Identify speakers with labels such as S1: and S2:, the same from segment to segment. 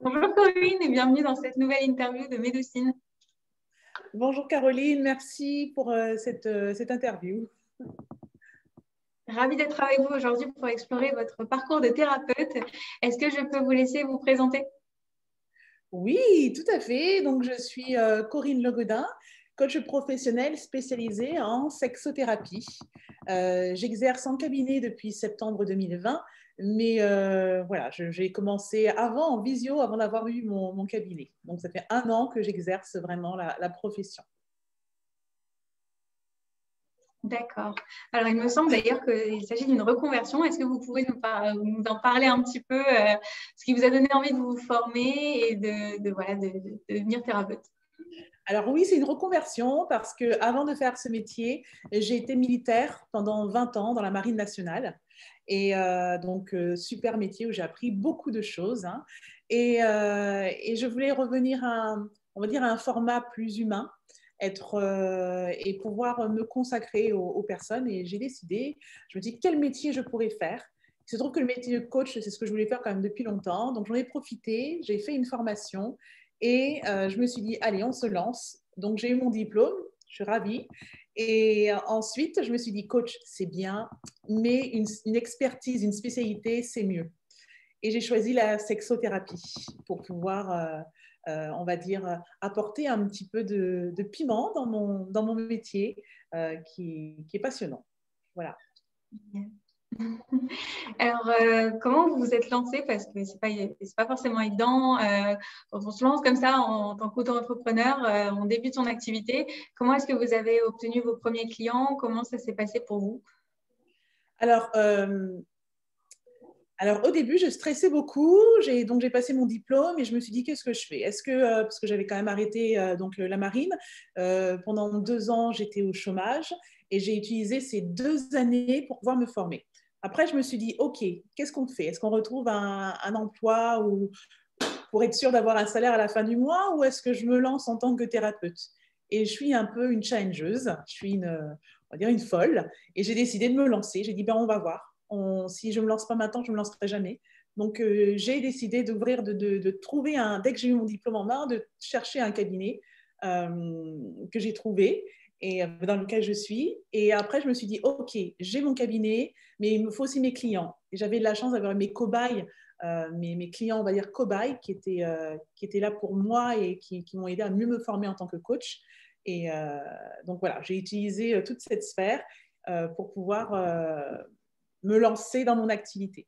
S1: Bonjour Corinne et bienvenue dans cette nouvelle interview de Médecine.
S2: Bonjour Caroline, merci pour cette interview.
S1: Ravie d'être avec vous aujourd'hui pour explorer votre parcours de thérapeute. Est-ce que je peux vous laisser vous présenter?
S2: Oui, tout à fait. Donc, je suis Corinne Legaudin, coach professionnel spécialisée en sexothérapie. J'exerce en cabinet depuis septembre 2020, mais voilà, j'ai commencé avant en visio, avant d'avoir eu mon cabinet. Donc, ça fait 1 an que j'exerce vraiment la profession.
S1: D'accord. Alors, il me semble d'ailleurs qu'il s'agit d'une reconversion. Est-ce que vous pouvez nous en parler un petit peu, ce qui vous a donné envie de vous former et de devenir thérapeute?
S2: Alors oui, c'est une reconversion parce que avant de faire ce métier, j'ai été militaire pendant 20 ans dans la Marine nationale. Et donc, super métier où j'ai appris beaucoup de choses, hein. Et je voulais revenir on va dire, à un format plus humain, et pouvoir me consacrer aux personnes. Et j'ai décidé, je me dis, quel métier je pourrais faire. Il se trouve que le métier de coach, c'est ce que je voulais faire quand même depuis longtemps. Donc, j'en ai profité, j'ai fait une formation et je me suis dit, allez, on se lance. Donc, j'ai eu mon diplôme, je suis ravie. Et ensuite, je me suis dit, coach, c'est bien, mais une expertise, une spécialité, c'est mieux. Et j'ai choisi la sexothérapie pour pouvoir, on va dire, apporter un petit peu de piment dans mon métier qui est passionnant. Voilà.
S1: Alors, comment vous vous êtes lancé? Parce que c'est pas forcément évident. Quand on se lance comme ça en tant qu'auto-entrepreneur, on débute son activité. Comment est-ce que vous avez obtenu vos premiers clients? Comment ça s'est passé pour vous?
S2: Alors, au début, je stressais beaucoup. Donc, j'ai passé mon diplôme et je me suis dit, qu'est-ce que je fais? Est-ce que, parce que j'avais quand même arrêté donc, la marine, pendant 2 ans, j'étais au chômage et j'ai utilisé ces 2 années pour pouvoir me former. Après, je me suis dit, OK, qu'est-ce qu'on fait? Est-ce qu'on retrouve un emploi pour être sûr d'avoir un salaire à la fin du mois ou est-ce que je me lance en tant que thérapeute? Et je suis un peu une challengeuse, je suis on va dire une folle et j'ai décidé de me lancer. J'ai dit, ben, on va voir. Si je ne me lance pas maintenant, je ne me lancerai jamais. Donc, j'ai décidé d'ouvrir, de trouver dès que j'ai eu mon diplôme en main, de chercher un cabinet que j'ai trouvé et dans lequel je suis. Et après, je me suis dit, OK, j'ai mon cabinet, mais il me faut aussi mes clients. Et j'avais de la chance d'avoir mes cobayes, mes clients, on va dire cobayes, qui étaient là pour moi et qui m'ont aidé à mieux me former en tant que coach. Et donc voilà, j'ai utilisé toute cette sphère pour pouvoir me lancer dans mon activité.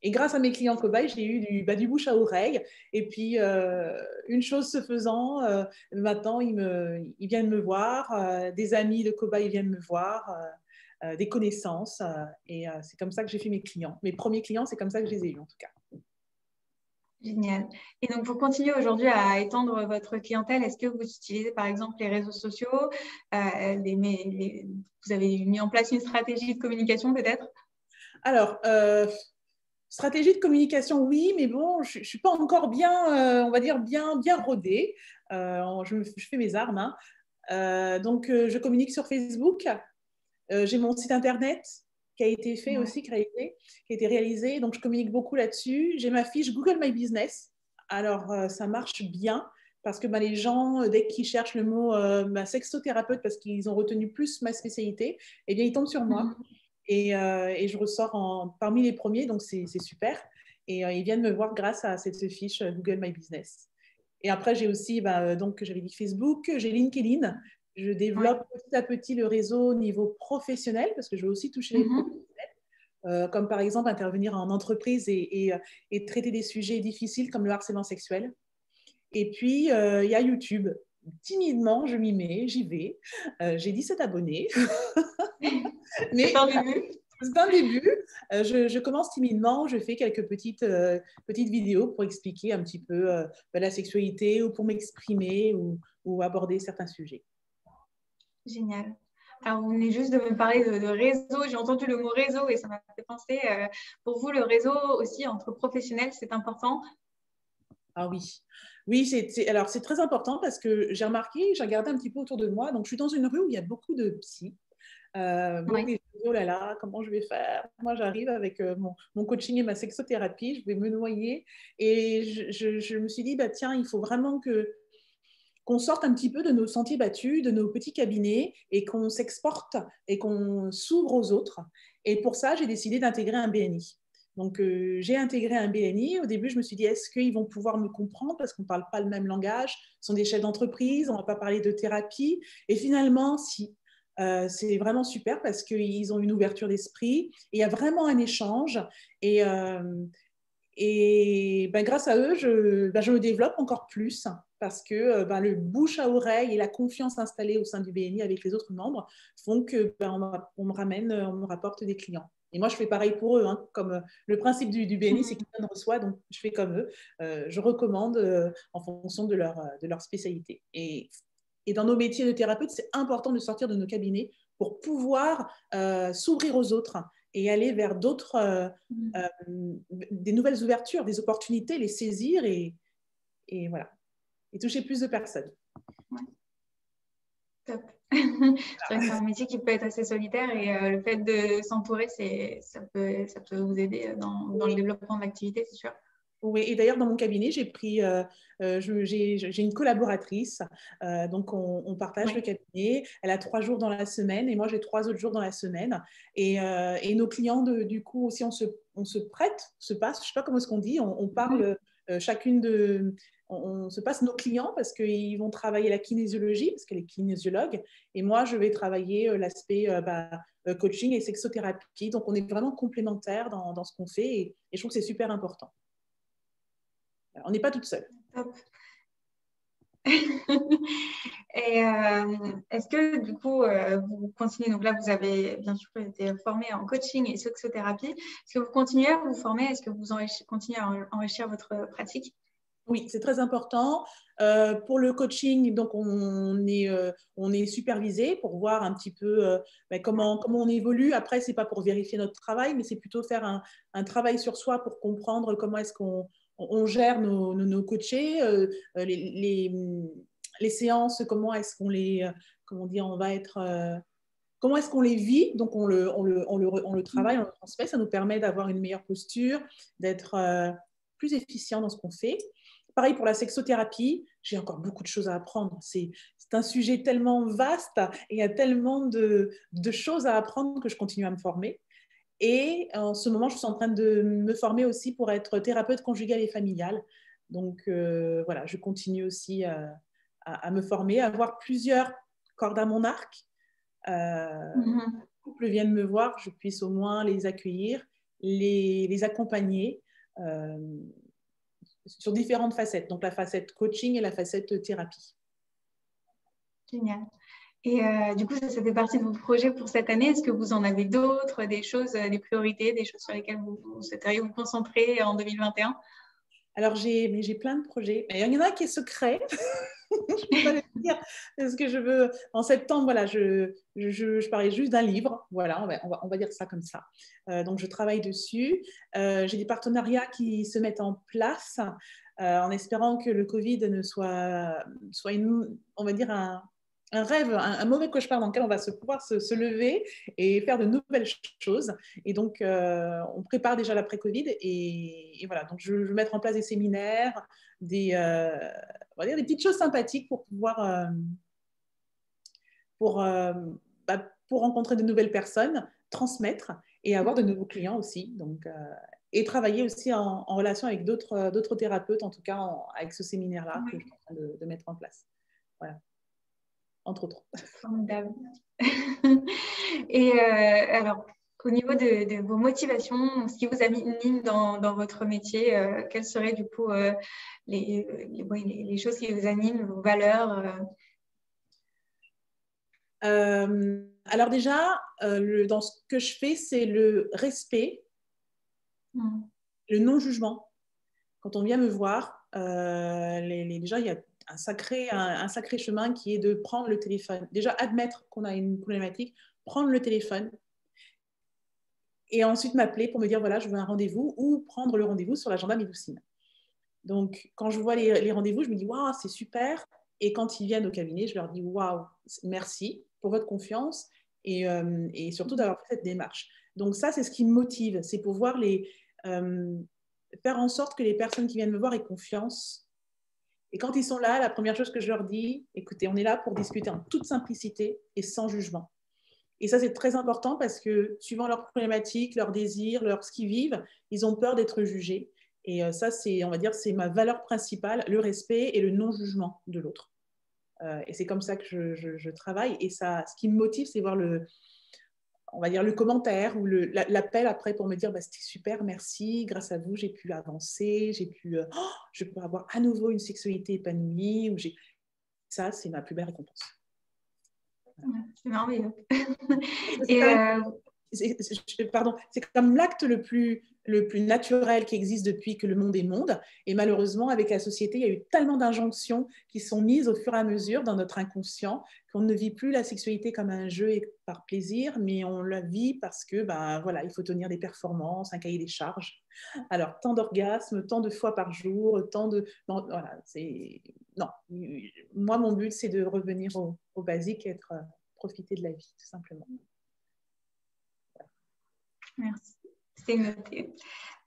S2: Et grâce à mes clients cobayes, j'ai eu du bouche à oreille. Et puis, une chose se faisant, maintenant, ils viennent me voir. Des amis de cobayes viennent me voir, des connaissances. Et c'est comme ça que j'ai fait mes clients. Mes premiers clients, c'est comme ça que je les ai eus, en tout cas.
S1: Génial. Et donc, vous continuez aujourd'hui à étendre votre clientèle. Est-ce que vous utilisez par exemple les réseaux sociaux? Vous avez mis en place une stratégie de communication peut-être?
S2: Alors, stratégie de communication, oui, mais bon, je ne suis pas encore bien, on va dire, bien rodée. Je fais mes armes, hein. Donc, je communique sur Facebook. J'ai mon site internet qui a été fait aussi, qui a été réalisé. Donc, je communique beaucoup là-dessus. J'ai ma fiche Google My Business. Alors, ça marche bien parce que les gens, dès qu'ils cherchent le mot ma sexothérapeute parce qu'ils ont retenu plus ma spécialité, eh bien, ils tombent sur moi. Et je ressors parmi les premiers, donc c'est super. Et ils viennent me voir grâce à cette fiche Google My Business. Et après, j'ai aussi, donc j'avais dit Facebook, j'ai LinkedIn. Je développe petit à petit le réseau au niveau professionnel parce que je veux aussi toucher les professionnels, comme par exemple intervenir en entreprise et traiter des sujets difficiles comme le harcèlement sexuel. Et puis, il y a YouTube. Timidement, je m'y mets, j'y vais. J'ai 17 abonnés.
S1: C'est
S2: Mais
S1: un
S2: voilà,
S1: début.
S2: c'est un début. Je commence timidement. Je fais quelques petites vidéos pour expliquer un petit peu la sexualité ou pour m'exprimer ou aborder certains sujets.
S1: Génial. Alors, vous venez juste de me parler de réseau. J'ai entendu le mot réseau et ça m'a fait penser, pour vous, le réseau aussi entre professionnels, c'est important?
S2: Ah oui, oui, alors c'est très important parce que j'ai remarqué, j'ai regardé un petit peu autour de moi. Donc, je suis dans une rue où il y a beaucoup de psy, beaucoup
S1: Oui.
S2: de oh là là, comment je vais faire? Moi, j'arrive avec mon coaching et ma sexothérapie, je vais me noyer. Et je me suis dit, bah, tiens, il faut vraiment qu'on sorte un petit peu de nos sentiers battus, de nos petits cabinets et qu'on s'exporte et qu'on s'ouvre aux autres. Et pour ça, j'ai décidé d'intégrer un BNI. Donc, j'ai intégré un BNI. Au début, je me suis dit, est-ce qu'ils vont pouvoir me comprendre parce qu'on ne parle pas le même langage? Ce sont des chefs d'entreprise, on ne va pas parler de thérapie. Et finalement, si. C'est vraiment super parce qu'ils ont une ouverture d'esprit. Il y a vraiment un échange. Et, ben, grâce à eux, je me développe encore plus parce que ben, le bouche à oreille et la confiance installée au sein du BNI avec les autres membres font que ben, on me rapporte des clients. Et moi, je fais pareil pour eux. Hein, comme le principe du BNI, c'est qu'ils donnent reçoit, donc je fais comme eux. Je recommande en fonction de leur spécialité. Et dans nos métiers de thérapeute, c'est important de sortir de nos cabinets pour pouvoir s'ouvrir aux autres et aller vers d'autres, des nouvelles ouvertures, des opportunités, les saisir et voilà, et toucher plus de personnes.
S1: Ouais. Top. C'est vrai que c'est un métier qui peut être assez solitaire et le fait de s'entourer, ça peut vous aider dans le développement de l'activité, c'est sûr.
S2: Oui, et d'ailleurs, dans mon cabinet, j'ai une collaboratrice. Donc, on partage le cabinet. Elle a 3 jours dans la semaine et moi, j'ai 3 autres jours dans la semaine. Et nos clients, du coup, aussi, on se prête, se passe, je ne sais pas comment est-ce qu'on dit, on parle chacune de. On se passe nos clients parce qu'ils vont travailler la kinésiologie, parce qu'elle est kinésiologue. Et moi, je vais travailler l'aspect coaching et sexothérapie. Donc, on est vraiment complémentaires dans ce qu'on fait et je trouve que c'est super important. On n'est pas toute seule.
S1: Top. Et est-ce que du coup, vous continuez, donc là, vous avez bien sûr été formé en coaching et sexothérapie. Est-ce que vous continuez à vous former? Est-ce que vous continuez à enrichir votre pratique?
S2: Oui, c'est très important. Pour le coaching, donc on est supervisé pour voir un petit peu comment on évolue. Après, c'est pas pour vérifier notre travail, mais c'est plutôt faire un travail sur soi pour comprendre comment est-ce qu'on gère nos coachés, les séances, comment est-ce qu'on les, comment dire, on va être, comment est-ce qu'on les vit. Donc on le travaille, on le transmet. Ça nous permet d'avoir une meilleure posture, d'être plus efficient dans ce qu'on fait. Pareil pour la sexothérapie, j'ai encore beaucoup de choses à apprendre. C'est un sujet tellement vaste et il y a tellement de choses à apprendre que je continue à me former. Et en ce moment, je suis en train de me former aussi pour être thérapeute conjugale et familiale. Donc voilà, je continue aussi à me former, à avoir plusieurs cordes à mon arc. Les couples viennent me voir, je puisse au moins les accueillir, les accompagner. Sur différentes facettes, donc la facette coaching et la facette thérapie.
S1: Génial. Et du coup, ça fait partie de vos projets pour cette année. Est-ce que vous en avez d'autres, des choses, des priorités, des choses sur lesquelles vous souhaiteriez vous concentrer en 2021?
S2: Alors, j'ai plein de projets. Il y en a un qui est secret. Je ne peux pas le dire parce que je veux. En septembre, voilà, je parlais juste d'un livre. Voilà, on va dire ça comme ça. Donc, je travaille dessus. J'ai des partenariats qui se mettent en place en espérant que le Covid ne soit on va dire, un rêve, un mauvais cauchemar dans lequel on va pouvoir se lever et faire de nouvelles choses. Et donc, on prépare déjà l'après-Covid. Et voilà, donc je vais mettre en place des séminaires, on va dire des petites choses sympathiques pour pouvoir pour rencontrer de nouvelles personnes, transmettre et avoir de nouveaux clients aussi. Donc, et travailler aussi en relation avec d'autres thérapeutes, en tout cas avec ce séminaire-là que je suis en train de mettre en place. Voilà, entre autres.
S1: Formidable. Et alors, au niveau de vos motivations, ce qui vous anime dans votre métier, quelles seraient du coup les choses qui vous animent, vos valeurs
S2: Alors déjà, dans ce que je fais, c'est le respect, le non-jugement. Quand on vient me voir, déjà, il y a un sacré chemin qui est de prendre le téléphone. Déjà, admettre qu'on a une problématique, prendre le téléphone et ensuite m'appeler pour me dire, voilà, je veux un rendez-vous ou prendre le rendez-vous sur l'agenda Médoucine. Donc, quand je vois les rendez-vous, je me dis, waouh, c'est super. Et quand ils viennent au cabinet, je leur dis, waouh, merci pour votre confiance et surtout d'avoir fait cette démarche. Donc ça, c'est ce qui me motive, c'est pouvoir faire en sorte que les personnes qui viennent me voir aient confiance. Et quand ils sont là, la première chose que je leur dis, écoutez, on est là pour discuter en toute simplicité et sans jugement. Et ça, c'est très important parce que suivant leurs problématiques, leurs désirs, ce qu'ils vivent, ils ont peur d'être jugés. Et ça, on va dire, c'est ma valeur principale, le respect et le non-jugement de l'autre. Et c'est comme ça que je travaille. Et ça, ce qui me motive, c'est voir on va dire le commentaire ou l'appel après pour me dire c'était super, merci, grâce à vous, j'ai pu avancer, je peux avoir à nouveau une sexualité épanouie. Ça, c'est ma plus belle récompense.
S1: C'est merveilleux.
S2: Pardon, c'est comme l'acte le plus naturel qui existe depuis que le monde est monde. Et malheureusement, avec la société, il y a eu tellement d'injonctions qui sont mises au fur et à mesure dans notre inconscient qu'on ne vit plus la sexualité comme un jeu et par plaisir, mais on la vit parce que, voilà, il faut tenir des performances, un cahier des charges. Alors, tant d'orgasmes, tant de fois par jour, Non, voilà, Non. Moi, mon but, c'est de revenir au basique et profiter de la vie, tout simplement.
S1: Merci, c'est noté.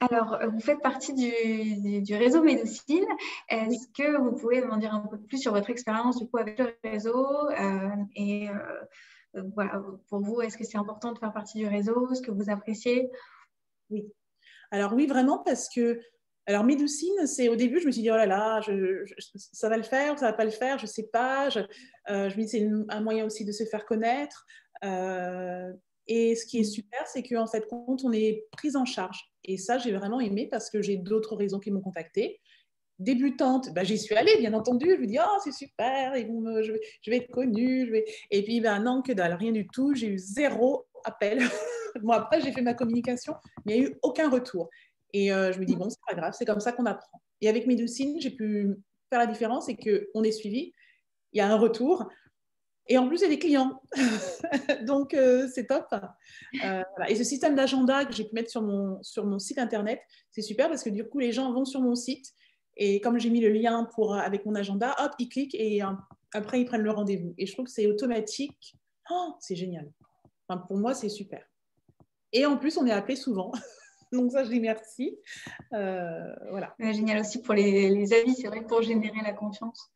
S1: Alors, vous faites partie du réseau Médocine. Est-ce que vous pouvez m'en dire un peu plus sur votre expérience du coup avec le réseau voilà, pour vous, est-ce que c'est important de faire partie du réseau? Est-ce que vous appréciez?
S2: Oui. Alors oui, vraiment, parce que alors Médocine, c'est au début, je me suis dit, oh là là, ça va le faire, ça va pas le faire, je sais pas. Je me dis, c'est un moyen aussi de se faire connaître. Et ce qui est super, c'est qu'en fait, quand on est prise en charge, et ça, j'ai vraiment aimé parce que j'ai d'autres raisons qui m'ont contactée. Débutante, j'y suis allée, bien entendu. Je me dis, oh, c'est super, je vais être connue. Et puis, non, que dalle, rien du tout. J'ai eu 0 appel. Bon, après, j'ai fait ma communication, mais il n'y a eu aucun retour. Et je me dis, bon, c'est pas grave, c'est comme ça qu'on apprend. Et avec Médocine, j'ai pu faire la différence, c'est qu'on est suivi, il y a un retour, et en plus, il y a des clients. Donc, c'est top. Voilà. Et ce système d'agenda que j'ai pu mettre sur mon site internet, c'est super parce que du coup, les gens vont sur mon site et comme j'ai mis le lien avec mon agenda, hop, ils cliquent et après, ils prennent le rendez-vous. Et je trouve que c'est automatique. Oh, c'est génial. Enfin, pour moi, c'est super. Et en plus, on est appelé souvent. Donc ça, je dis merci. Voilà.
S1: Génial aussi pour les avis, c'est vrai, pour générer la confiance.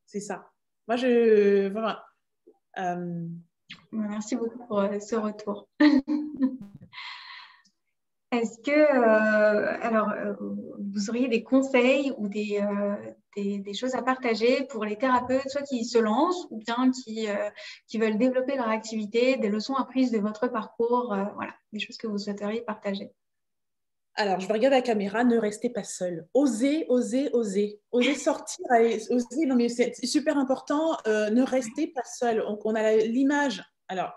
S2: C'est ça. Moi, voilà.
S1: Merci beaucoup pour ce retour. Est-ce que vous auriez des conseils ou des choses à partager pour les thérapeutes, soit qui se lancent ou bien qui veulent développer leur activité, des leçons apprises de votre parcours, voilà, des choses que vous souhaiteriez partager?
S2: Alors, je vais regarder la caméra, ne restez pas seul. Osez, osez, osez. Osez sortir, osez, non mais c'est super important, ne restez pas seul. On a l'image, alors,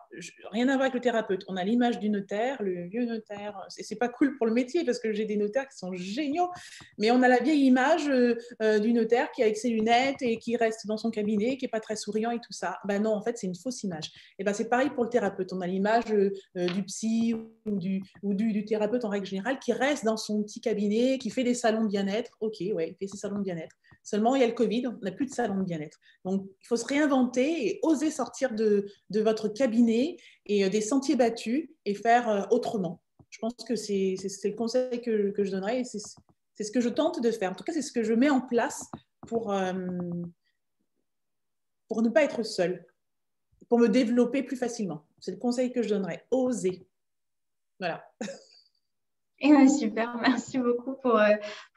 S2: rien à voir avec le thérapeute, on a l'image du notaire, le vieux notaire, c'est pas cool pour le métier parce que j'ai des notaires qui sont géniaux, mais on a la vieille image du notaire qui est avec ses lunettes et qui reste dans son cabinet, qui n'est pas très souriant et tout ça. Ben non, en fait, c'est une fausse image. Et ben c'est pareil pour le thérapeute, on a l'image du psy ou du thérapeute en règle générale qui reste dans son petit cabinet, qui fait des salons de bien-être. Ok, ouais, il fait ses salons de bien-être. Seulement, il y a le Covid, on n'a plus de salon de bien-être. Donc, il faut se réinventer et oser sortir de votre cabinet et des sentiers battus et faire autrement. Je pense que c'est le conseil que je donnerais et c'est ce que je tente de faire. En tout cas, c'est ce que je mets en place pour ne pas être seule, pour me développer plus facilement. C'est le conseil que je donnerais. Oser. Voilà.
S1: Super, merci beaucoup pour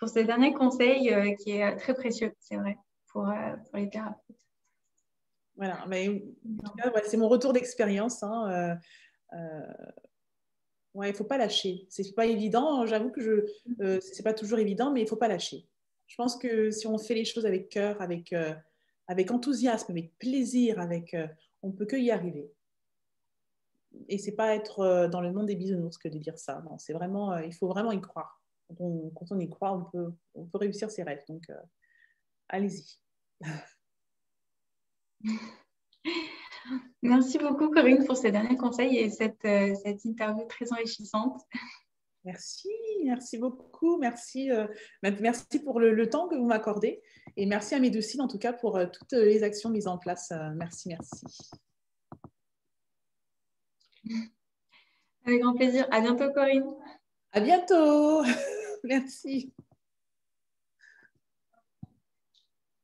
S1: ce dernier conseil qui est très précieux, c'est vrai, pour les thérapeutes.
S2: Voilà, mais en tout cas, ouais, c'est mon retour d'expérience. Hein. Ouais, il ne faut pas lâcher. C'est pas évident, j'avoue que c'est pas toujours évident, mais il ne faut pas lâcher. Je pense que si on fait les choses avec cœur, avec enthousiasme, avec plaisir, on ne peut que y arriver. Et c'est pas être dans le monde des bisounours que de dire ça. Non, c'est vraiment, il faut vraiment y croire. Quand on y croit, on peut réussir ses rêves. Donc, allez-y.
S1: Merci beaucoup, Corinne, pour ces derniers conseils et cette interview très enrichissante.
S2: Merci beaucoup. Merci pour le temps que vous m'accordez. Et merci à Médocine, en tout cas, pour toutes les actions mises en place. Merci.
S1: Avec grand plaisir. À bientôt, Corinne.
S2: À bientôt. Merci.